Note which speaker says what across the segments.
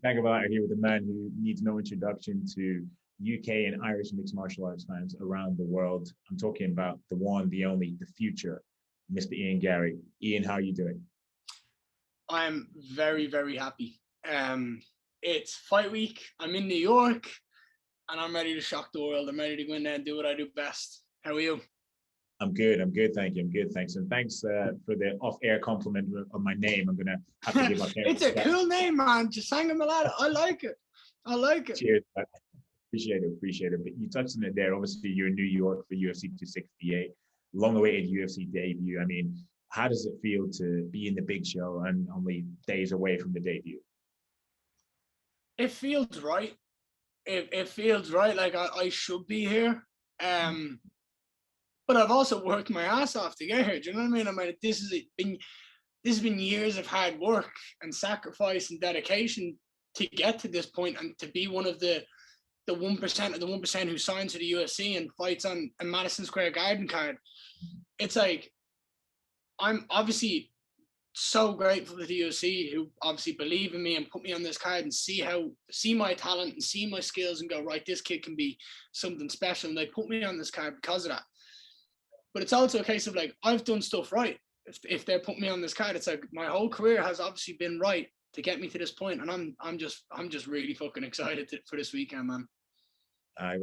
Speaker 1: Chisanga Malata here with a man who needs no introduction to UK and Irish mixed martial arts fans around the world. I'm talking about the one, the only, the future, Mr. Ian Garry. Ian, how are you doing?
Speaker 2: I'm very, very happy. It's fight week. I'm in New York, and I'm ready to shock the world. I'm ready to go in there and do what I do best. How are you?
Speaker 1: I'm good. I'm good. Thank you. I'm good. Thanks. And thanks for the off-air compliment of my name. I'm going to have to give my parents.
Speaker 2: It's a cool name, man. Chisanga Malata. I like it. I like it.
Speaker 1: Cheers. Appreciate it. Appreciate it. But you touched on it there. Obviously, you're in New York for UFC 268, long-awaited UFC debut. I mean, how does it feel to be in the big show and only days away from the debut?
Speaker 2: It feels right. It feels right. Like I should be here. But I've also worked my ass off to get here. Do you know what I mean? This has been years of hard work and sacrifice and dedication to get to this point and to be one of the 1% of the 1% who signs to the UFC and fights on a Madison Square Garden card. It's like, I'm obviously so grateful to the UFC who obviously believe in me and put me on this card and see my talent and see my skills and go, right, this kid can be something special. And they put me on this card because of that. But it's also a case of like, I've done stuff right. If they're putting me on this card, it's like my whole career has obviously been right to get me to this point, and I'm just really fucking excited for this weekend, man.
Speaker 1: I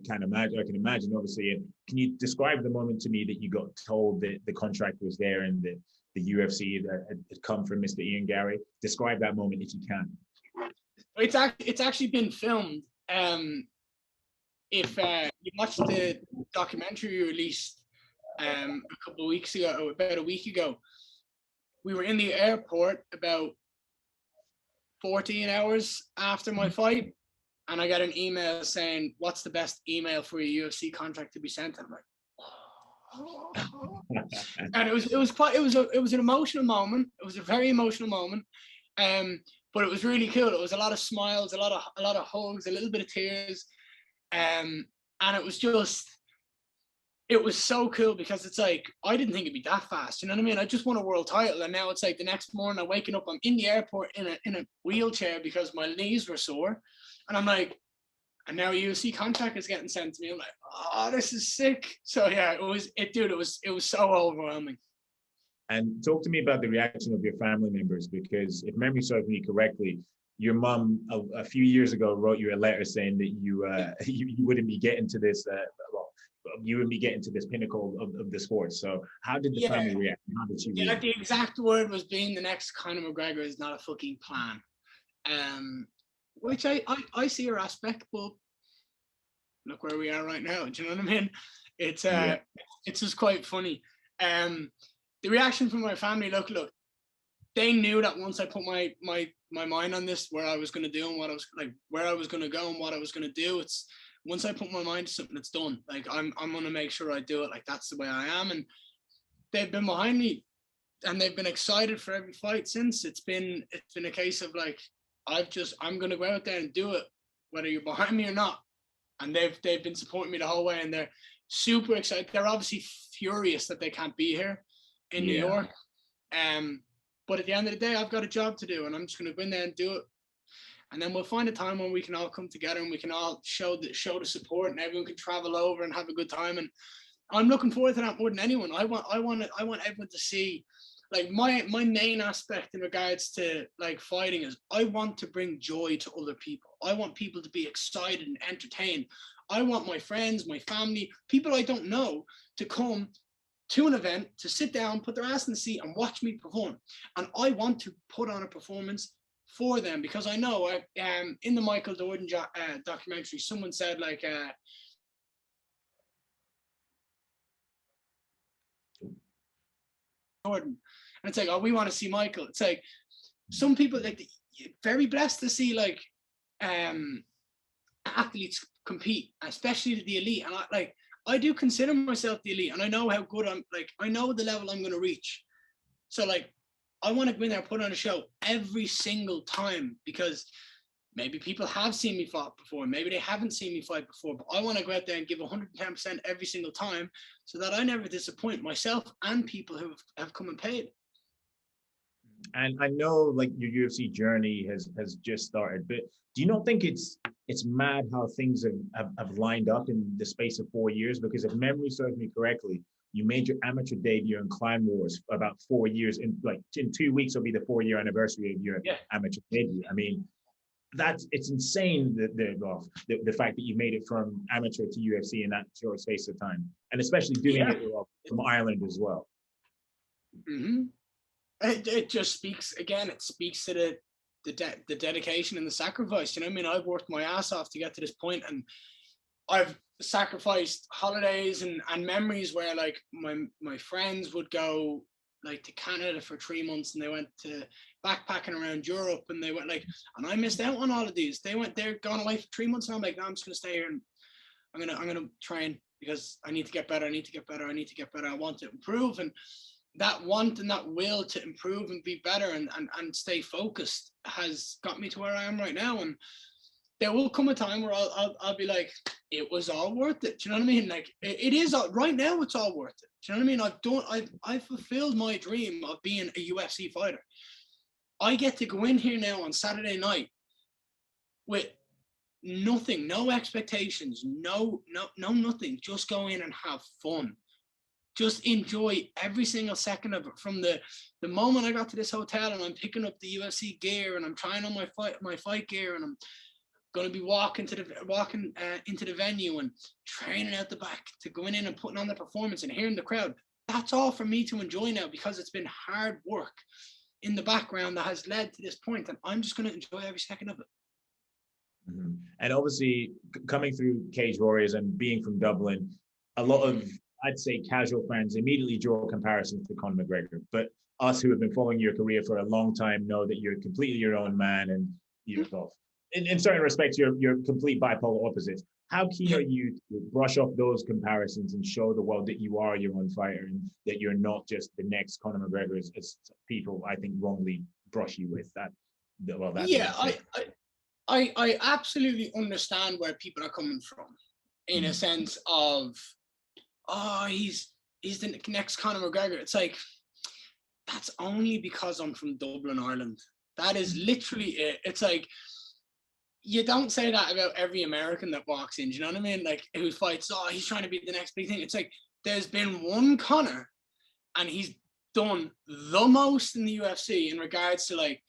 Speaker 1: can imagine. I can imagine, obviously. And can you describe the moment to me that you got told that the contract was there and the UFC that had come from Mr. Ian Garry? Describe that moment if you can.
Speaker 2: It's actually been filmed. If you watched the documentary released a couple of weeks ago, or about a week ago, we were in the airport about 14 hours after my fight, and I got an email saying, "What's the best email for a UFC contract to be sent?" And I'm like, oh. And it was an emotional moment. It was a very emotional moment, but it was really cool. It was a lot of smiles, a lot of hugs, a little bit of tears, and it was so cool because it's like, I didn't think it'd be that fast. You know what I mean? I just won a world title, and now it's like the next morning I'm waking up, I'm in the airport in a wheelchair because my knees were sore, and I'm like, and now a UFC contract is getting sent to me. I'm like, oh, this is sick. So yeah, it was so overwhelming.
Speaker 1: And talk to me about the reaction of your family members, because if memory serves me correctly, your mom a few years ago wrote you a letter saying that you wouldn't be getting to this. You wouldn't be getting to this pinnacle of the sport. So how did the family react? How did she react?
Speaker 2: The exact word was, being the next Conor McGregor is not a fucking plan. Which I see her aspect, but look where we are right now. Do you know what I mean? It's just quite funny. The reaction from my family, look, they knew that once I put my mind on this, where I was going to do and where I was going to go and what I was going to do. It's once I put my mind to something, it's done. Like I'm going to make sure I do it. Like that's the way I am, and they've been behind me, and they've been excited for every fight since. It's been a case of like, I'm going to go out there and do it, whether you're behind me or not. And they've been supporting me the whole way, and they're super excited. They're obviously furious that they can't be here in New York. But at the end of the day, I've got a job to do, and I'm just going to go in there and do it. And then we'll find a time when we can all come together and we can all show the support, and everyone can travel over and have a good time. And I'm looking forward to that more than anyone. I want everyone to see, like, my main aspect in regards to like fighting is I want to bring joy to other people. I want people to be excited and entertained. I want my friends, my family, people I don't know to come to an event, to sit down, put their ass in the seat and watch me perform. And I want to put on a performance for them, because I know in the Michael Jordan documentary, someone said like, Jordan, and it's like, oh, we want to see Michael. It's like, some people, like, very blessed to see like athletes compete, especially the elite. And I do consider myself the elite, and I know how good I know the level I'm going to reach. So like, I want to go in there and put on a show every single time, because maybe people have seen me fight before, maybe they haven't seen me fight before, but I want to go out there and give 110% every single time, so that I never disappoint myself and people who have come and paid.
Speaker 1: And I know like your UFC journey has just started, but do you not think it's mad how things have lined up in the space of 4 years? Because if memory serves me correctly, you made your amateur debut in Climb Wars about 4 years in like in 2 weeks will be the 4 year anniversary of your
Speaker 2: Yeah.
Speaker 1: amateur debut. I mean, that's it's insane the fact that you made it from amateur to UFC in that short space of time, and especially doing
Speaker 2: Yeah.
Speaker 1: it from Ireland as well.
Speaker 2: Mm-hmm. It just speaks again. It speaks to the dedication and the sacrifice. You know what I mean? I've worked my ass off to get to this point, and I've sacrificed holidays and memories where like my friends would go like to Canada for 3 months, and they went to backpacking around Europe, and they went like, and I missed out on all of these. They're gone away for 3 months, and I'm like, no, I'm just gonna stay here, and I'm gonna train because I need to get better. I need to get better. I need to get better. I want to improve, and that want and that will to improve and be better and stay focused has got me to where I am right now. And there will come a time where I'll be like, it was all worth it. Do you know what I mean? Like it is right now. It's all worth it. Do you know what I mean? I've fulfilled my dream of being a UFC fighter. I get to go in here now on Saturday night with nothing, no expectations, no nothing. Just go in and have fun. Just enjoy every single second of it. From the moment I got to this hotel and I'm picking up the UFC gear and I'm trying on my fight gear, and I'm going to be walking into the venue and training out the back to going in and putting on the performance and hearing the crowd. That's all for me to enjoy now, because it's been hard work in the background that has led to this point, and I'm just going to enjoy every second of it.
Speaker 1: Mm-hmm. And obviously, coming through Cage Warriors and being from Dublin, a lot of, I'd say, casual fans immediately draw comparisons to Conor McGregor. But us who have been following your career for a long time know that you're completely your own man, and you're both. In certain respects, you're complete bipolar opposites. How keen are you to brush off those comparisons and show the world that you are your own fighter and that you're not just the next Conor McGregor, as people I think wrongly brush you with that? Well, that
Speaker 2: yeah, I absolutely understand where people are coming from, in a sense of, oh, he's the next Conor McGregor. It's like, that's only because I'm from Dublin, Ireland. That is literally it. It's like, you don't say that about every American that walks in. Do you know what I mean? Like, who fights, oh, he's trying to be the next big thing. It's like, there's been one Conor, and he's done the most in the UFC in regards to like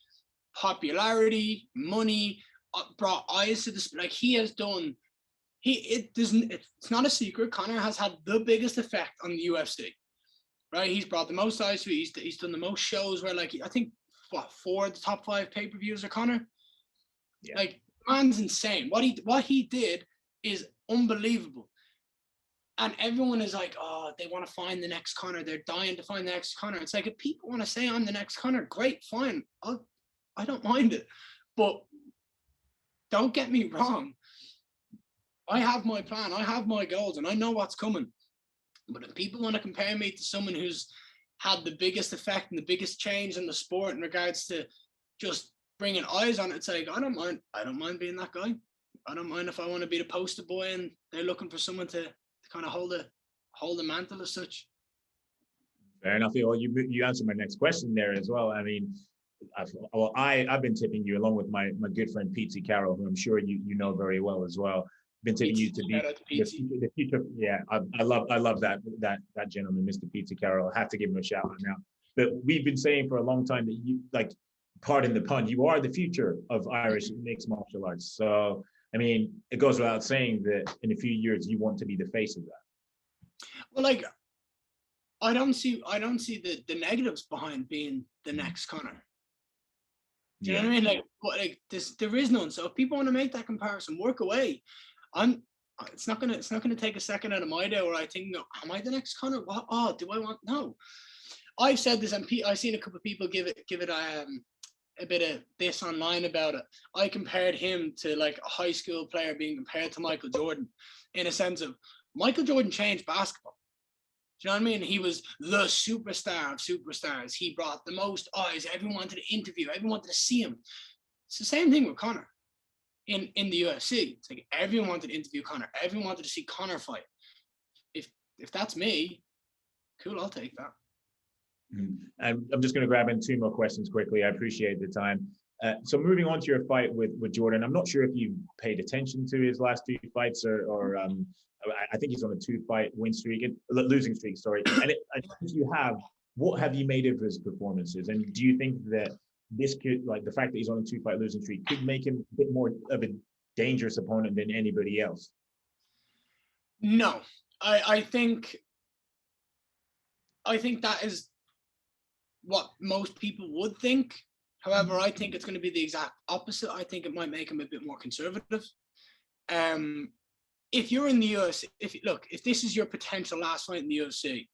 Speaker 2: popularity, money, brought eyes to this. Like, he has done. It's not a secret. Conor has had the biggest effect on the UFC. Right? He's brought the most eyes to it. He's done the most shows where, like, I think, what, 4 of the top 5 pay-per-views are Conor.
Speaker 1: Yeah.
Speaker 2: Like, man's insane. What he did is unbelievable. And everyone is like, oh, they want to find the next Conor. They're dying to find the next Conor. It's like, if people want to say I'm the next Conor, great, fine. I don't mind it. But don't get me wrong. I have my plan. I have my goals, and I know what's coming. But if people want to compare me to someone who's had the biggest effect and the biggest change in the sport in regards to just bringing eyes on it, it's like, I don't mind being that guy. I don't mind if I want to be the poster boy and they're looking for someone to kind of hold the mantle as such.
Speaker 1: Fair enough. Well, you answered my next question there as well. I mean, I've been tipping you, along with my good friend Pete Carroll, who I'm sure you know very well as well. Been tipping you to be the future. Yeah, I love that gentleman, Mr. Pete Carroll. I have to give him a shout out now. But we've been saying for a long time that you, like, pardon the pun, you are the future of Irish mixed martial arts. So I mean, it goes without saying that in a few years you want to be the face of that.
Speaker 2: Well, like, I don't see the negatives behind being the next Conor. Do you know what I mean? Like this, there is none. So if people want to make that comparison, work away. It's not gonna take a second out of my day where I think, no, am I the next Conor? What? Oh, do I want? No. I've said this, and I've seen a couple of people give it a bit of this online about it. I compared him to like a high school player being compared to Michael Jordan, in a sense of, Michael Jordan changed basketball. Do you know what I mean? He was the superstar of superstars. He brought the most eyes. Everyone wanted to interview. Everyone wanted to see him. It's the same thing with Conor in the UFC. It's like everyone wanted to interview Conor. Everyone wanted to see Conor fight. If that's me, cool, I'll take that.
Speaker 1: And I'm just going to grab in two more questions quickly. I appreciate the time. So moving on to your fight with Jordan, I'm not sure if you paid attention to his last two fights or I think he's on a 2-fight win streak, losing streak, sorry. And if you have, what have you made of his performances? And do you think that this could, like the fact that he's on a 2-fight losing streak, could make him a bit more of a dangerous opponent than anybody else?
Speaker 2: No, I think that is what most people would think. However, I think it's going to be the exact opposite. I think it might make him a bit more conservative. If you're in the UFC, if this is your potential last fight in the UFC,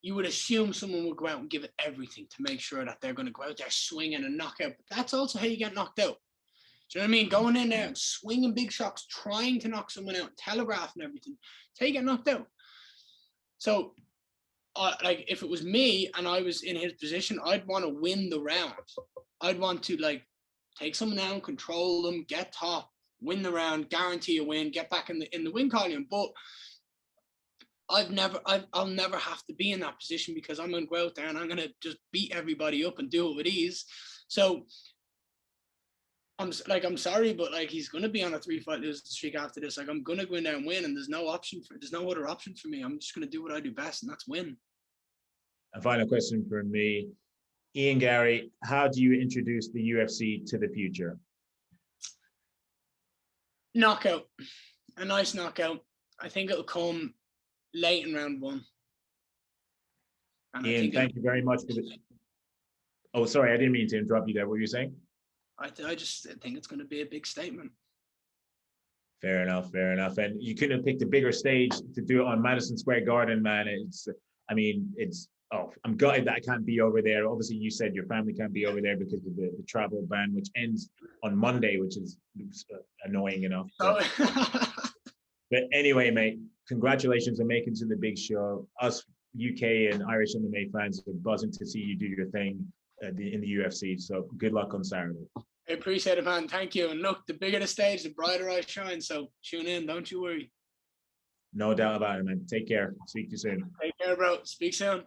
Speaker 2: you would assume someone would go out and give it everything to make sure that they're going to go out there swinging and knock out. But that's also how you get knocked out. Do you know what I mean? Going in there and swinging big shots, trying to knock someone out, telegraphing everything, that's how you get knocked out. So, like, if it was me and I was in his position, I'd want to win the round. I'd want to, like, take someone down, control them, get top, win the round, guarantee a win, get back in the win column. But I'll never have to be in that position because I'm going to go out there and I'm going to just beat everybody up and do it with ease. So I'm sorry, but like he's going to be on a 3-fight losing streak after this. Like I'm going to go in there and win, and there's no other option for me. I'm just going to do what I do best, and that's win.
Speaker 1: A final question for me, Ian Garry. How do you introduce the UFC to the future?
Speaker 2: Knockout, a nice knockout. I think it'll come late in round 1.
Speaker 1: And Ian, thank you very much for this. Oh, sorry, I didn't mean to interrupt you there. What were you saying?
Speaker 2: I just think it's going to be a big statement.
Speaker 1: Fair enough. And you couldn't have picked a bigger stage to do it on Madison Square Garden, man. I'm gutted that I can't be over there. Obviously, you said your family can't be over there because of the travel ban, which ends on Monday, which is annoying enough. But anyway, mate, congratulations on making it to the big show. Us UK and Irish MMA fans are buzzing to see you do your thing in the UFC. So good luck on Saturday.
Speaker 2: I appreciate it, man. Thank you. And look, the bigger the stage, the brighter I shine. So tune in. Don't you worry.
Speaker 1: No doubt about it, man. Take care. Speak to you soon.
Speaker 2: Take care, bro. Speak soon.